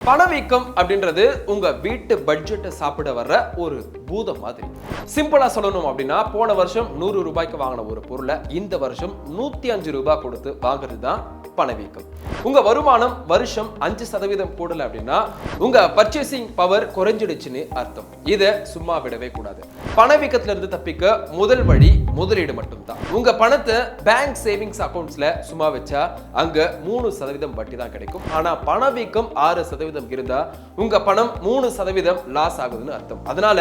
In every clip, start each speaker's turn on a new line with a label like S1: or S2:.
S1: பணவீக்கம் அப்படின்றது உங்க வீட்டு பட்ஜெட்டை சாப்பிட வர்ற ஒரு பூதம் மாதிரி. சிம்பிளா சொல்லணும் அப்படின்னா, போன வருஷம் 100 ரூபாய்க்கு வாங்கின ஒரு பொருளை இந்த வருஷம் 105 ரூபாய் கொடுத்து வாங்குறது தான் பணவீக்கம். உங்க வருமானம் வருஷம் 5% கூடல அப்படின்னா உங்க பர்ச்சேசிங் பவர் குறைஞ்சிடுச்சுன்னு அர்த்தம். இதை சும்மா விடவே கூடாது. பணவீக்கத்துல இருந்து தப்பிக்க முதல் வழி முதலீடு மட்டும்தான். உங்க பணத்தை பேங்க் சேவிங்ஸ் அக்கவுண்ட்ஸ்ல சும்மா வச்சா அங்க 3% வட்டி தான் கிடைக்கும். ஆனா பணவீக்கம் 6% இருந்தா உங்க பணம் 3% லாஸ் ஆகுதுன்னு அர்த்தம். அதனால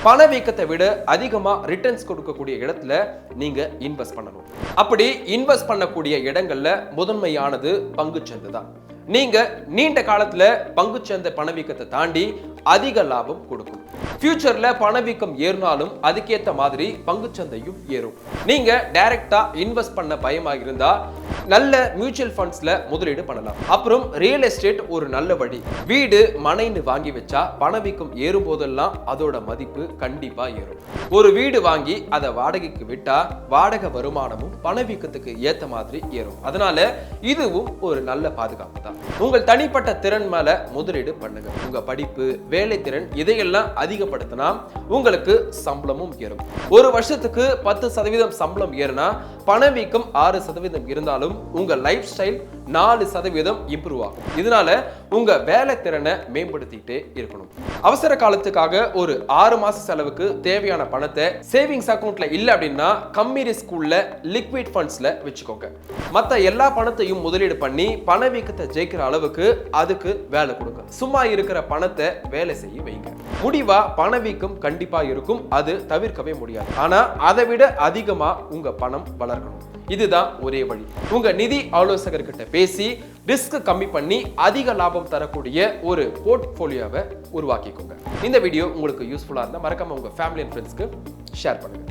S1: பணவீக்கத்தை விட அதிகமா ரிட்டர்ன்ஸ் கொடுக்கக்கூடிய இடத்துல நீங்க இன்வெஸ்ட் பண்ணணும். அப்படி இன்வெஸ்ட் பண்ணக்கூடிய இடங்கள்ல முதன்மையானது பங்குச்சந்தை தான். நீங்க நீண்ட காலத்துல பங்குச்சந்தை பணவீக்கத்தை தாண்டி அதிக லாபம் கொடுக்கும். ஃபியூச்சர்ல பணவீக்கம் ஏறினாலும் அதுக்கேற்ற மாதிரி பங்குச்சந்தையும் ஏறும். நீங்க டைரக்டா இன்வெஸ்ட் பண்ண பயமாக இருந்தா நல்ல மியூச்சுவல் ஃபண்ட்ஸ்ல முதலீடு பண்ணலாம். அப்புறம் ரியல் எஸ்டேட் ஒரு நல்ல வழி. வீடு மனைன்னு வாங்கி வச்சா பணவீக்கம் ஏறும் போதெல்லாம் அதோட மதிப்பு கண்டிப்பா ஏறும். ஒரு வீடு வாங்கி அதை வாடகைக்கு விட்டா வாடகை வருமானமும் பணவீக்கத்துக்கு ஏத்த மாதிரி ஏறும். அதனால இதுவும் ஒரு நல்ல பாதுகாப்பு தான். உங்கள் தனிப்பட்ட திறன் மேல முதலீடு பண்ணுங்க. உங்க படிப்பு, வேலை திறன் இதையெல்லாம் அதிகப்படுத்தினா உங்களுக்கு சம்பளமும் ஏறும். ஒரு வருஷத்துக்கு 10% சம்பளம் ஏறினா பணவீக்கம் 6% இருந்தாலும் உங்க லைஃப் ஸ்டைல் 4% இம்ப்ரூவ் ஆகும். இதனால உங்க வேலை திறனை மேம்படுத்திட்டே இருக்கணும். அவசர காலத்துக்காக ஒரு 6 மாச செலவுக்கு தேவையான பணத்தை சேவிங்ஸ் அக்கவுண்ட்ல இல்ல அப்படின்னா கம்மி ரிஸ்க்ல லிக்விட் ஃபண்ட்ஸ்ல வச்சுக்கோங்க. மத்த எல்லா பணத்தையும் முதலீடு பண்ணி பணவீக்கத்தை ஜெயிக்கிற அளவுக்கு அதுக்கு வேலை கொடுங்க. சும்மா இருக்கிற பணத்தை வேலை செய்ய வைங்க. முடிவா பணவீக்கம் கண்டிப்பா இருக்கும், அது தவிர்க்கவே முடியாது. ஆனா அதை விட அதிகமா உங்க பணம் வளர்க்கணும். இதுதான் ஒரே வழி. உங்க நிதி ஆலோசகர்கிட்ட பேசி ரிஸ்க் கம்மி பண்ணி அதிக லாபம் தரக்கூடிய ஒரு போர்ட்ஃபோலியோவை உருவாக்கிக்கோங்க. இந்த வீடியோ உங்களுக்கு யூஸ்ஃபுல்லா இருந்தா மறக்காம உங்க ஃபேமிலி அண்ட் ஃப்ரெண்ட்ஸ்க்கு ஷேர் பண்ணுங்க.